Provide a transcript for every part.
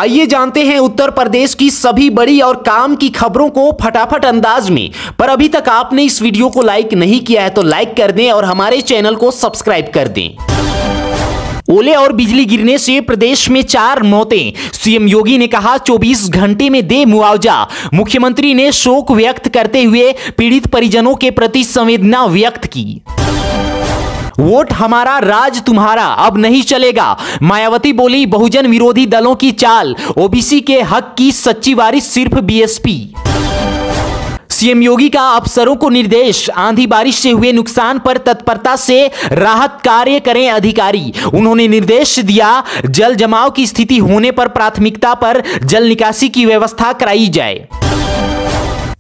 आइए जानते हैं उत्तर प्रदेश की सभी बड़ी और काम की खबरों को फटाफट अंदाज में। पर अभी तक आपने इस वीडियो को लाइक नहीं किया है तो लाइक कर दें और हमारे चैनल को सब्सक्राइब कर दें। ओले और बिजली गिरने से प्रदेश में 4 मौतें। सीएम योगी ने कहा 24 घंटे में दे मुआवजा। मुख्यमंत्री ने शोक व्यक्त करते हुए पीड़ित परिजनों के प्रति संवेदना व्यक्त की। वोट हमारा राज तुम्हारा अब नहीं चलेगा। मायावती बोली बहुजन विरोधी दलों की चाल। ओबीसी के हक की सच्ची वारिस सिर्फ बीएसपी। सीएम योगी का अफसरों को निर्देश। आंधी बारिश से हुए नुकसान पर तत्परता से राहत कार्य करें अधिकारी। उन्होंने निर्देश दिया जल जमाव की स्थिति होने पर प्राथमिकता पर जल निकासी की व्यवस्था कराई जाए।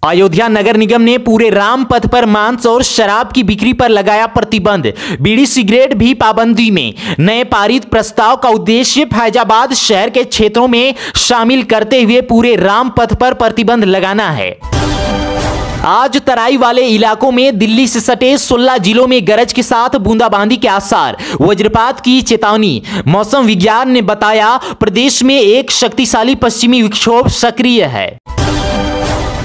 अयोध्या नगर निगम ने पूरे राम पथ पर मांस और शराब की बिक्री पर लगाया प्रतिबंध। बीड़ी सिगरेट भी पाबंदी में। नए पारित प्रस्ताव का उद्देश्य फैजाबाद शहर के क्षेत्रों में शामिल करते हुए पूरे राम पथ पर प्रतिबंध लगाना है। आज तराई वाले इलाकों में दिल्ली से सटे 16 जिलों में गरज के साथ बूंदाबांदी के आसार। वज्रपात की चेतावनी। मौसम विज्ञान ने बताया प्रदेश में एक शक्तिशाली पश्चिमी विक्षोभ सक्रिय है।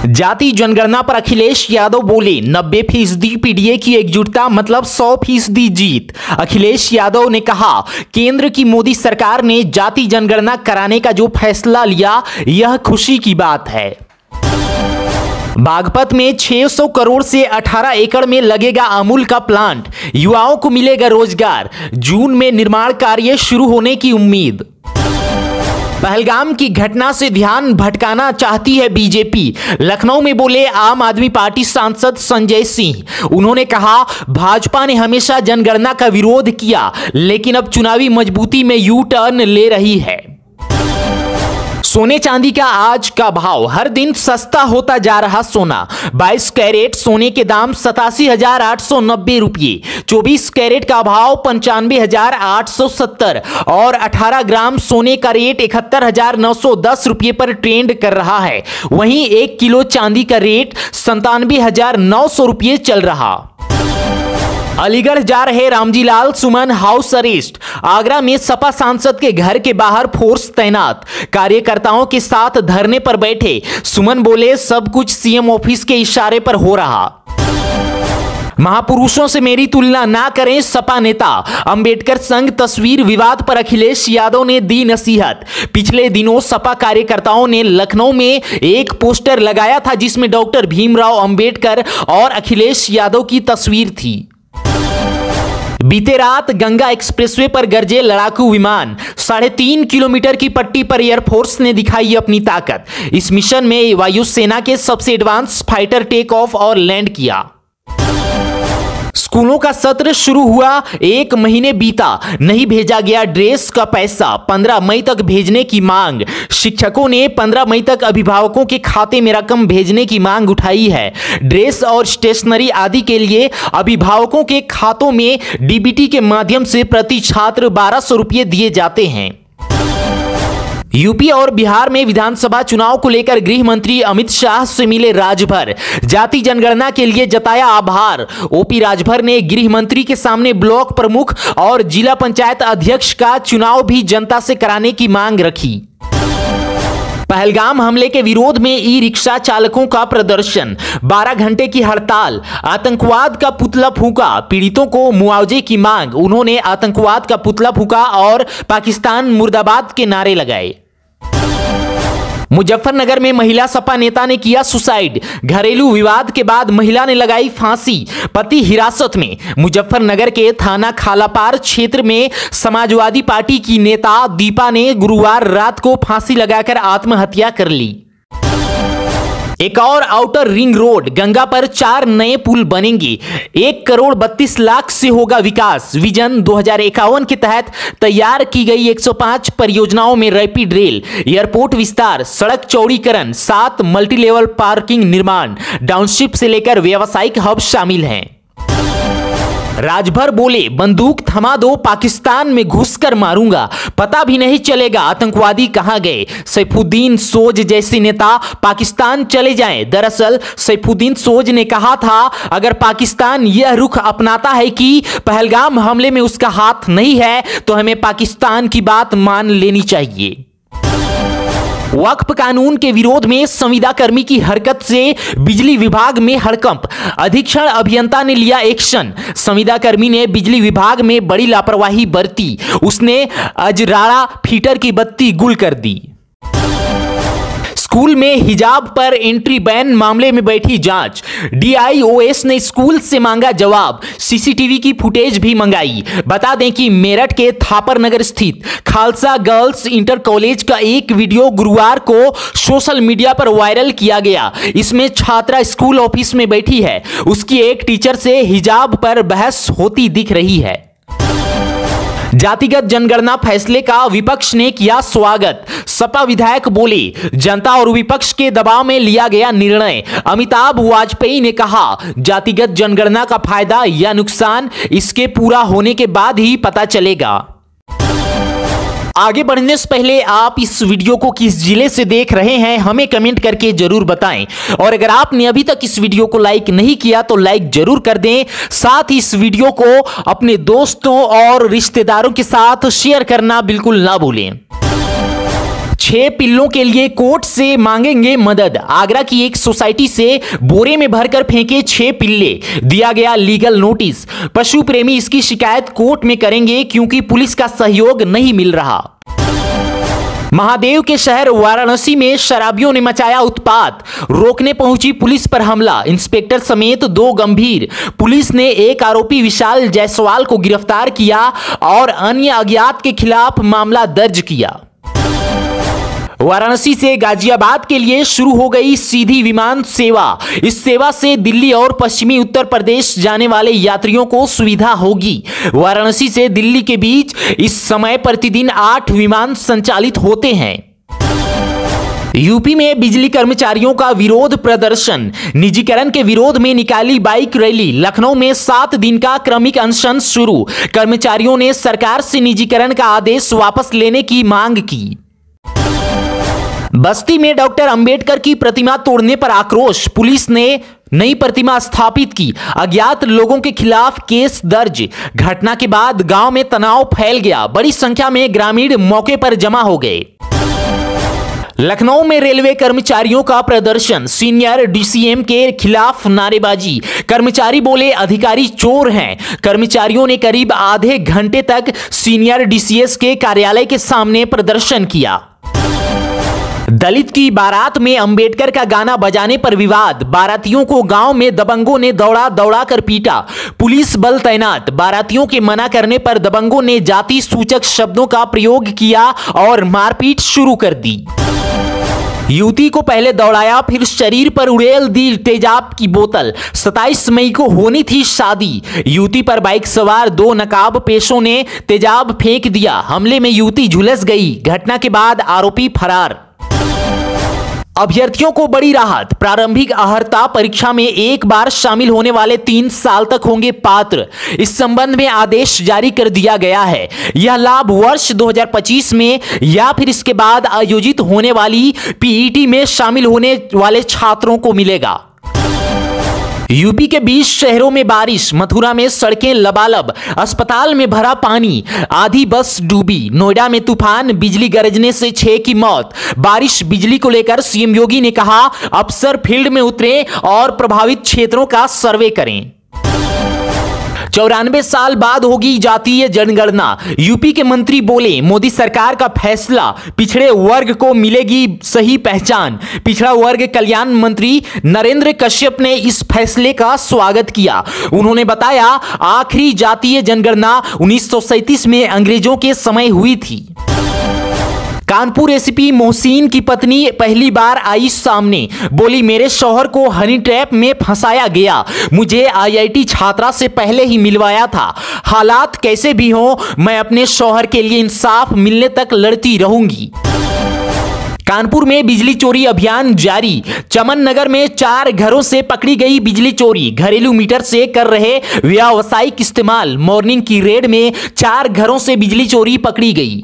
जाति जनगणना पर अखिलेश यादव बोले 90% पीडीए की एकजुटता मतलब 100% जीत। अखिलेश यादव ने कहा केंद्र की मोदी सरकार ने जाति जनगणना कराने का जो फैसला लिया यह खुशी की बात है। बागपत में 600 करोड़ से 18 एकड़ में लगेगा अमूल का प्लांट। युवाओं को मिलेगा रोजगार। जून में निर्माण कार्य शुरू होने की उम्मीद। पहलगाम की घटना से ध्यान भटकाना चाहती है बीजेपी। लखनऊ में बोले आम आदमी पार्टी सांसद संजय सिंह। उन्होंने कहा भाजपा ने हमेशा जनगणना का विरोध किया लेकिन अब चुनावी मजबूती में यू टर्न ले रही है। सोने चांदी का आज का भाव। हर दिन सस्ता होता जा रहा सोना। 22 कैरेट सोने के दाम 87,890 रुपये। 24 कैरेट का भाव 95,870 और 18 ग्राम सोने का रेट 71,910 रुपये पर ट्रेंड कर रहा है। वहीं 1 किलो चांदी का रेट 97,900 रुपये चल रहा। अलीगढ़ जा रहे रामजीलाल सुमन हाउस अरेस्ट। आगरा में सपा सांसद के घर के बाहर फोर्स तैनात। कार्यकर्ताओं के साथ धरने पर बैठे सुमन बोले सब कुछ सीएम ऑफिस के इशारे पर हो रहा। महापुरुषों से मेरी तुलना ना करें सपा नेता। अंबेडकर संघ तस्वीर विवाद पर अखिलेश यादव ने दी नसीहत। पिछले दिनों सपा कार्यकर्ताओं ने लखनऊ में एक पोस्टर लगाया था जिसमें डॉक्टर भीमराव अंबेडकर और अखिलेश यादव की तस्वीर थी। बीते रात गंगा एक्सप्रेसवे पर गरजे लड़ाकू विमान। 3.5 किलोमीटर की पट्टी पर एयरफोर्स ने दिखाई अपनी ताकत। इस मिशन में वायुसेना के सबसे एडवांस फाइटर टेक ऑफ और लैंड किया। स्कूलों का सत्र शुरू हुआ 1 महीने बीता नहीं भेजा गया ड्रेस का पैसा। 15 मई तक भेजने की मांग। शिक्षकों ने 15 मई तक अभिभावकों के खाते में रकम भेजने की मांग उठाई है। ड्रेस और स्टेशनरी आदि के लिए अभिभावकों के खातों में डीबीटी के माध्यम से प्रति छात्र 1200 रुपये दिए जाते हैं। यूपी और बिहार में विधानसभा चुनाव को लेकर गृह मंत्री अमित शाह से मिले राजभर। जाति जनगणना के लिए जताया आभार। ओपी राजभर ने गृह मंत्री के सामने ब्लॉक प्रमुख और जिला पंचायत अध्यक्ष का चुनाव भी जनता से कराने की मांग रखी। पहलगाम हमले के विरोध में ई रिक्शा चालकों का प्रदर्शन। 12 घंटे की हड़ताल। आतंकवाद का पुतला फूंका। पीड़ितों को मुआवजे की मांग। उन्होंने आतंकवाद का पुतला फूंका और पाकिस्तान मुर्दाबाद के नारे लगाए। मुजफ्फरनगर में महिला सपा नेता ने किया सुसाइड। घरेलू विवाद के बाद महिला ने लगाई फांसी। पति हिरासत में। मुजफ्फरनगर के थाना खालापार क्षेत्र में समाजवादी पार्टी की नेता दीपा ने गुरुवार रात को फांसी लगाकर आत्महत्या कर ली। एक और आउटर रिंग रोड। गंगा पर 4 नए पुल बनेंगे। 1 करोड़ 32 लाख से होगा विकास। विजन 2051 के तहत तैयार की गई 105 परियोजनाओं में रैपिड रेल, एयरपोर्ट विस्तार, सड़क चौड़ीकरण, 7 मल्टीलेवल पार्किंग निर्माण, टाउनशिप से लेकर व्यावसायिक हब शामिल हैं। राजभर बोले बंदूक थमा दो पाकिस्तान में घुसकर मारूंगा, पता भी नहीं चलेगा आतंकवादी कहां गए। सैफुद्दीन सोज जैसे नेता पाकिस्तान चले जाएं। दरअसल सैफुद्दीन सोज ने कहा था अगर पाकिस्तान यह रुख अपनाता है कि पहलगाम हमले में उसका हाथ नहीं है तो हमें पाकिस्तान की बात मान लेनी चाहिए। वक्फ कानून के विरोध में संविदा कर्मी की हरकत से बिजली विभाग में हड़कंप। अधीक्षण अभियंता ने लिया एक्शन। संविदा कर्मी ने बिजली विभाग में बड़ी लापरवाही बरती। उसने अजराड़ा फीटर की बत्ती गुल कर दी। स्कूल में हिजाब पर एंट्री बैन मामले में बैठी जांच। डीआईओएस ने स्कूल से मांगा जवाब। सीसीटीवी की फुटेज भी मंगाई। बता दें कि मेरठ के थापर नगर स्थित खालसा गर्ल्स इंटर कॉलेज का एक वीडियो गुरुवार को सोशल मीडिया पर वायरल किया गया। इसमें छात्रा स्कूल ऑफिस में बैठी है। उसकी एक टीचर से हिजाब पर बहस होती दिख रही है। जातिगत जनगणना फैसले का विपक्ष ने किया स्वागत। सपा विधायक बोले, जनता और विपक्ष के दबाव में लिया गया निर्णय। अमिताभ वाजपेयी ने कहा, जातिगत जनगणना का फायदा या नुकसान इसके पूरा होने के बाद ही पता चलेगा। आगे बढ़ने से पहले आप इस वीडियो को किस जिले से देख रहे हैं हमें कमेंट करके जरूर बताएं। और अगर आपने अभी तक इस वीडियो को लाइक नहीं किया तो लाइक जरूर कर दें। साथ ही इस वीडियो को अपने दोस्तों और रिश्तेदारों के साथ शेयर करना बिल्कुल ना भूलें। 6 पिल्लों के लिए कोर्ट से मांगेंगे मदद। आगरा की एक सोसाइटी से बोरे में भरकर फेंके 6 पिल्ले, दिया गया लीगल नोटिस। पशु प्रेमी इसकी शिकायत कोर्ट में करेंगे क्योंकि पुलिस का सहयोग नहीं मिल रहा। महादेव के शहर वाराणसी में शराबियों ने मचाया उत्पात। रोकने पहुंची पुलिस पर हमला। इंस्पेक्टर समेत 2 गंभीर। पुलिस ने एक आरोपी विशाल जायसवाल को गिरफ्तार किया और अन्य अज्ञात के खिलाफ मामला दर्ज किया। वाराणसी से गाजियाबाद के लिए शुरू हो गई सीधी विमान सेवा। इस सेवा से दिल्ली और पश्चिमी उत्तर प्रदेश जाने वाले यात्रियों को सुविधा होगी। वाराणसी से दिल्ली के बीच इस समय प्रतिदिन 8 विमान संचालित होते हैं। यूपी में बिजली कर्मचारियों का विरोध प्रदर्शन। निजीकरण के विरोध में निकाली बाइक रैली। लखनऊ में 7 दिन का क्रमिक अनशन शुरू। कर्मचारियों ने सरकार से निजीकरण का आदेश वापस लेने की मांग की। बस्ती में डॉक्टर अंबेडकर की प्रतिमा तोड़ने पर आक्रोश। पुलिस ने नई प्रतिमा स्थापित की। अज्ञात लोगों के खिलाफ केस दर्ज। घटना के बाद गांव में तनाव फैल गया। बड़ी संख्या में ग्रामीण मौके पर जमा हो गए। लखनऊ में रेलवे कर्मचारियों का प्रदर्शन। सीनियर डीसीएम के खिलाफ नारेबाजी। कर्मचारी बोले अधिकारी चोर हैं। कर्मचारियों ने करीब आधे घंटे तक सीनियर डीसीएस के कार्यालय के सामने प्रदर्शन किया। दलित की बारात में अंबेडकर का गाना बजाने पर विवाद। बारातियों को गांव में दबंगों ने दौड़ा कर पीटा। पुलिस बल तैनात। बारातियों के मना करने पर दबंगों ने जाति सूचक शब्दों का प्रयोग किया और मारपीट शुरू कर दी। युवती को पहले दौड़ाया फिर शरीर पर उड़ेल दी तेजाब की बोतल। 27 मई को होनी थी शादी। युवती पर बाइक सवार 2 नकाब पेशों ने तेजाब फेंक दिया। हमले में युवती झुलस गई। घटना के बाद आरोपी फरार। अभ्यर्थियों को बड़ी राहत। प्रारंभिक अर्हता परीक्षा में एक बार शामिल होने वाले 3 साल तक होंगे पात्र। इस संबंध में आदेश जारी कर दिया गया है। यह लाभ वर्ष 2025 में या फिर इसके बाद आयोजित होने वाली पीईटी में शामिल होने वाले छात्रों को मिलेगा। यूपी के 20 शहरों में बारिश। मथुरा में सड़कें लबालब। अस्पताल में भरा पानी। आधी बस डूबी। नोएडा में तूफान। बिजली गरजने से 6 की मौत। बारिश बिजली को लेकर सीएम योगी ने कहा, अफसर फील्ड में उतरे और प्रभावित क्षेत्रों का सर्वे करें। 94 साल बाद होगी जातीय जनगणना। यूपी के मंत्री बोले, मोदी सरकार का फैसला, पिछड़े वर्ग को मिलेगी सही पहचान। पिछड़ा वर्ग कल्याण मंत्री नरेंद्र कश्यप ने इस फैसले का स्वागत किया। उन्होंने बताया, आखिरी जातीय जनगणना 1937 में अंग्रेजों के समय हुई थी। कानपुर एसपी मोहसिन की पत्नी पहली बार आई सामने। बोली, मेरे शौहर को हनी ट्रैप में फंसाया गया। मुझे आईआईटी छात्रा से पहले ही मिलवाया था। हालात कैसे भी हों, मैं अपने शौहर के लिए इंसाफ मिलने तक लड़ती रहूंगी। कानपुर में बिजली चोरी अभियान जारी। चमन नगर में 4 घरों से पकड़ी गई बिजली चोरी। घरेलू मीटर से कर रहे व्यावसायिक इस्तेमाल। मॉर्निंग की रेड में 4 घरों से बिजली चोरी पकड़ी गई।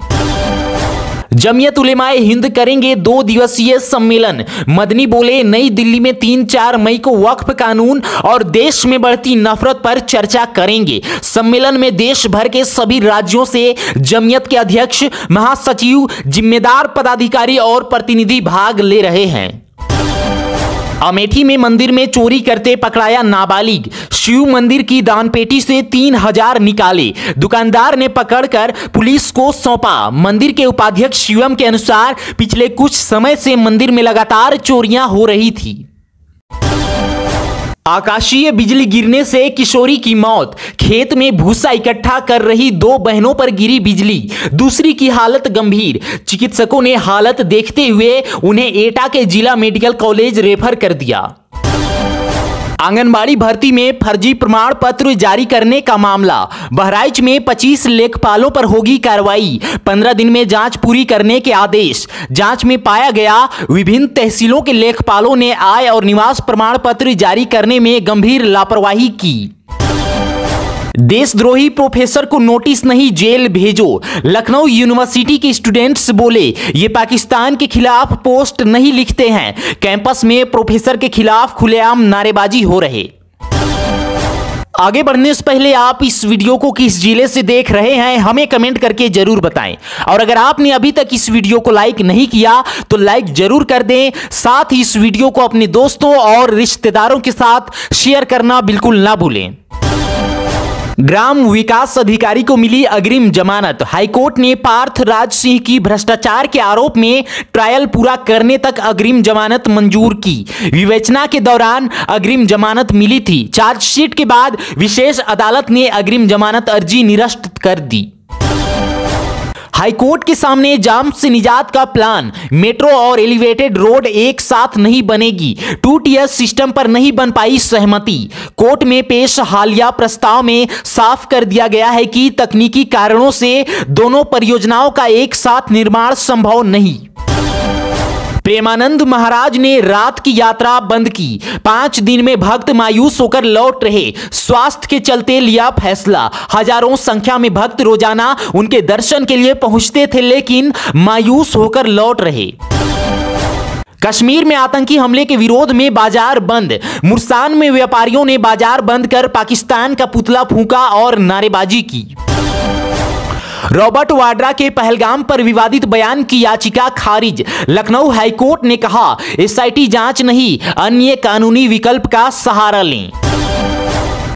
जमीयत उलेमाए हिंद करेंगे 2 दिवसीय सम्मेलन। मदनी बोले, नई दिल्ली में 3-4 मई को वक्फ कानून और देश में बढ़ती नफरत पर चर्चा करेंगे। सम्मेलन में देश भर के सभी राज्यों से जमीयत के अध्यक्ष, महासचिव, जिम्मेदार पदाधिकारी और प्रतिनिधि भाग ले रहे हैं। अमेठी में मंदिर में चोरी करते पकड़ाया नाबालिग। शिव मंदिर की दानपेटी से 3000 निकाले, दुकानदार ने पकड़कर पुलिस को सौंपा। मंदिर के उपाध्यक्ष शिवम के अनुसार पिछले कुछ समय से मंदिर में लगातार चोरियां हो रही थी। आकाशीय बिजली गिरने से किशोरी की मौत। खेत में भूसा इकट्ठा कर रही 2 बहनों पर गिरी बिजली, दूसरी की हालत गंभीर। चिकित्सकों ने हालत देखते हुए उन्हें एटा के जिला मेडिकल कॉलेज रेफर कर दिया। आंगनबाड़ी भर्ती में फर्जी प्रमाण पत्र जारी करने का मामला। बहराइच में 25 लेखपालों पर होगी कार्रवाई। 15 दिन में जांच पूरी करने के आदेश। जांच में पाया गया विभिन्न तहसीलों के लेखपालों ने आय और निवास प्रमाण पत्र जारी करने में गंभीर लापरवाही की। देशद्रोही प्रोफेसर को नोटिस नहीं, जेल भेजो। लखनऊ यूनिवर्सिटी के स्टूडेंट्स बोले, ये पाकिस्तान के खिलाफ पोस्ट नहीं लिखते हैं। कैंपस में प्रोफेसर के खिलाफ खुलेआम नारेबाजी हो रहे। आगे बढ़ने से पहले आप इस वीडियो को किस जिले से देख रहे हैं हमें कमेंट करके जरूर बताएं। और अगर आपने अभी तक इस वीडियो को लाइक नहीं किया तो लाइक जरूर कर दें। साथ ही इस वीडियो को अपने दोस्तों और रिश्तेदारों के साथ शेयर करना बिल्कुल ना भूलें। ग्राम विकास अधिकारी को मिली अग्रिम जमानत। हाईकोर्ट ने पार्थ राज सिंह की भ्रष्टाचार के आरोप में ट्रायल पूरा करने तक अग्रिम जमानत मंजूर की। विवेचना के दौरान अग्रिम जमानत मिली थी। चार्जशीट के बाद विशेष अदालत ने अग्रिम जमानत अर्जी निरस्त कर दी। हाईकोर्ट के सामने जाम से निजात का प्लान। मेट्रो और एलिवेटेड रोड एक साथ नहीं बनेगी। 2 टियर सिस्टम पर नहीं बन पाई सहमति। कोर्ट में पेश हालिया प्रस्ताव में साफ कर दिया गया है कि तकनीकी कारणों से दोनों परियोजनाओं का एक साथ निर्माण संभव नहीं। प्रेमानंद महाराज ने रात की यात्रा बंद की। 5 दिन में भक्त मायूस होकर लौट रहे। स्वास्थ्य के चलते लिया फैसला। हजारों संख्या में भक्त रोजाना उनके दर्शन के लिए पहुंचते थे, लेकिन मायूस होकर लौट रहे। कश्मीर में आतंकी हमले के विरोध में बाजार बंद। मुरसान में व्यापारियों ने बाजार बंद कर पाकिस्तान का पुतला फूंका और नारेबाजी की। रॉबर्ट वाड्रा के पहलगाम पर विवादित बयान की याचिका खारिज। लखनऊ हाईकोर्ट ने कहा, एसआईटी जांच नहीं, अन्य कानूनी विकल्प का सहारा लें।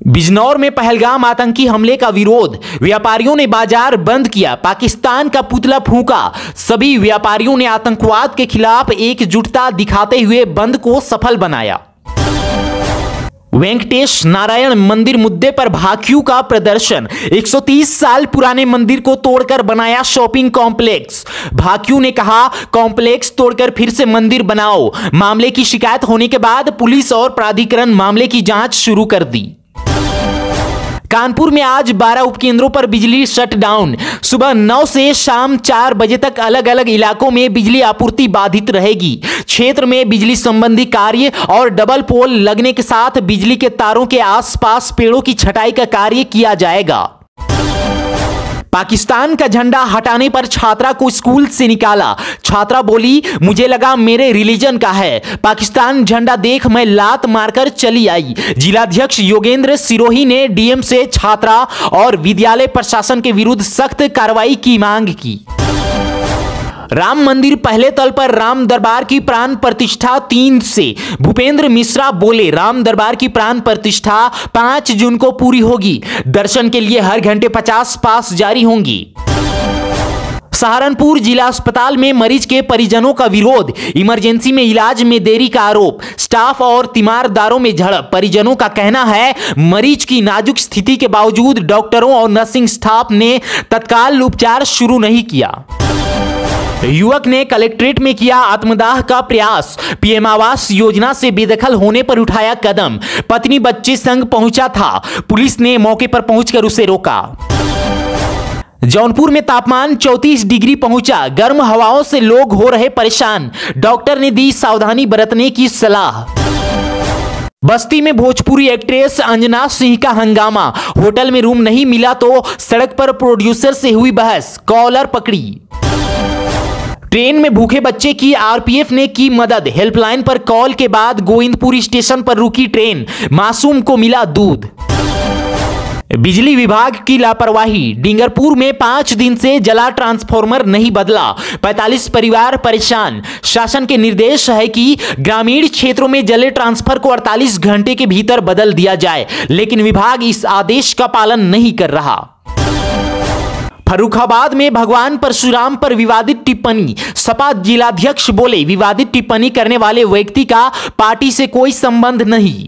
बिजनौर में पहलगाम आतंकी हमले का विरोध। व्यापारियों ने बाजार बंद किया, पाकिस्तान का पुतला फूंका। सभी व्यापारियों ने आतंकवाद के खिलाफ एकजुटता दिखाते हुए बंद को सफल बनाया। वेंकटेश नारायण मंदिर मुद्दे पर भाकियू का प्रदर्शन। 130 साल पुराने मंदिर को तोड़कर बनाया शॉपिंग कॉम्प्लेक्स। भाकियू ने कहा, कॉम्प्लेक्स तोड़कर फिर से मंदिर बनाओ। मामले की शिकायत होने के बाद पुलिस और प्राधिकरण मामले की जांच शुरू कर दी। कानपुर में आज 12 उपकेंद्रों पर बिजली शटडाउन। सुबह 9 से शाम 4 बजे तक अलग अलग इलाकों में बिजली आपूर्ति बाधित रहेगी। क्षेत्र में बिजली संबंधी कार्य और डबल पोल लगने के साथ बिजली के तारों के आसपास पेड़ों की छटाई का कार्य किया जाएगा। पाकिस्तान का झंडा हटाने पर छात्रा को स्कूल से निकाला। छात्रा बोली, मुझे लगा मेरे रिलीजन का है। पाकिस्तान झंडा देख मैं लात मारकर चली आई। जिलाध्यक्ष योगेंद्र सिरोही ने डीएम से छात्रा और विद्यालय प्रशासन के विरुद्ध सख्त कार्रवाई की मांग की। राम मंदिर पहले तल पर राम दरबार की प्राण प्रतिष्ठा 3 से। भूपेंद्र मिश्रा बोले, राम दरबार की प्राण प्रतिष्ठा 5 जून को पूरी होगी। दर्शन के लिए हर घंटे 50 पास जारी होंगी। सहारनपुर जिला अस्पताल में मरीज के परिजनों का विरोध। इमरजेंसी में इलाज में देरी का आरोप। स्टाफ और तीमारदारों में झड़प। परिजनों का कहना है, मरीज की नाजुक स्थिति के बावजूद डॉक्टरों और नर्सिंग स्टाफ ने तत्काल उपचार शुरू नहीं किया। युवक ने कलेक्ट्रेट में किया आत्मदाह का प्रयास। पीएम आवास योजना से बेदखल होने पर उठाया कदम। पत्नी बच्चे संग पहुंचा था, पुलिस ने मौके पर पहुंचकर उसे रोका। जौनपुर में तापमान 34 डिग्री पहुंचा। गर्म हवाओं से लोग हो रहे परेशान। डॉक्टर ने दी सावधानी बरतने की सलाह। बस्ती में भोजपुरी एक्ट्रेस अंजना सिंह का हंगामा। होटल में रूम नहीं मिला तो सड़क पर प्रोड्यूसर से हुई बहस, कॉलर पकड़ी। ट्रेन में भूखे बच्चे की आरपीएफ ने की मदद। हेल्पलाइन पर कॉल के बाद गोविंदपुर स्टेशन पर रुकी ट्रेन, मासूम को मिला दूध। बिजली विभाग की लापरवाही। डींगरपुर में 5 दिन से जला ट्रांसफार्मर नहीं बदला, 45 परिवार परेशान। शासन के निर्देश है कि ग्रामीण क्षेत्रों में जले ट्रांसफर को 48 घंटे के भीतर बदल दिया जाए, लेकिन विभाग इस आदेश का पालन नहीं कर रहा। फर्रुखाबाद में भगवान परशुराम पर विवादित टिप्पणी। सपा जिलाध्यक्ष बोले, विवादित टिप्पणी करने वाले व्यक्ति का पार्टी से कोई संबंध नहीं।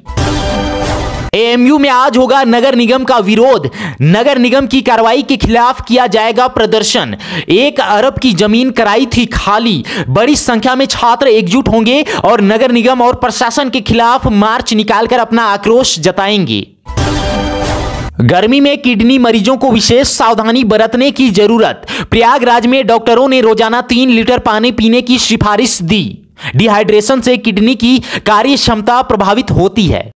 एएमयू में आज होगा नगर निगम का विरोध। नगर निगम की कार्रवाई के खिलाफ किया जाएगा प्रदर्शन। 1 अरब की जमीन कराई थी खाली। बड़ी संख्या में छात्र एकजुट होंगे और नगर निगम और प्रशासन के खिलाफ मार्च निकालकर अपना आक्रोश जताएंगे। गर्मी में किडनी मरीजों को विशेष सावधानी बरतने की जरूरत। प्रयागराज में डॉक्टरों ने रोजाना 3 लीटर पानी पीने की सिफारिश दी। डिहाइड्रेशन से किडनी की कार्य क्षमता प्रभावित होती है।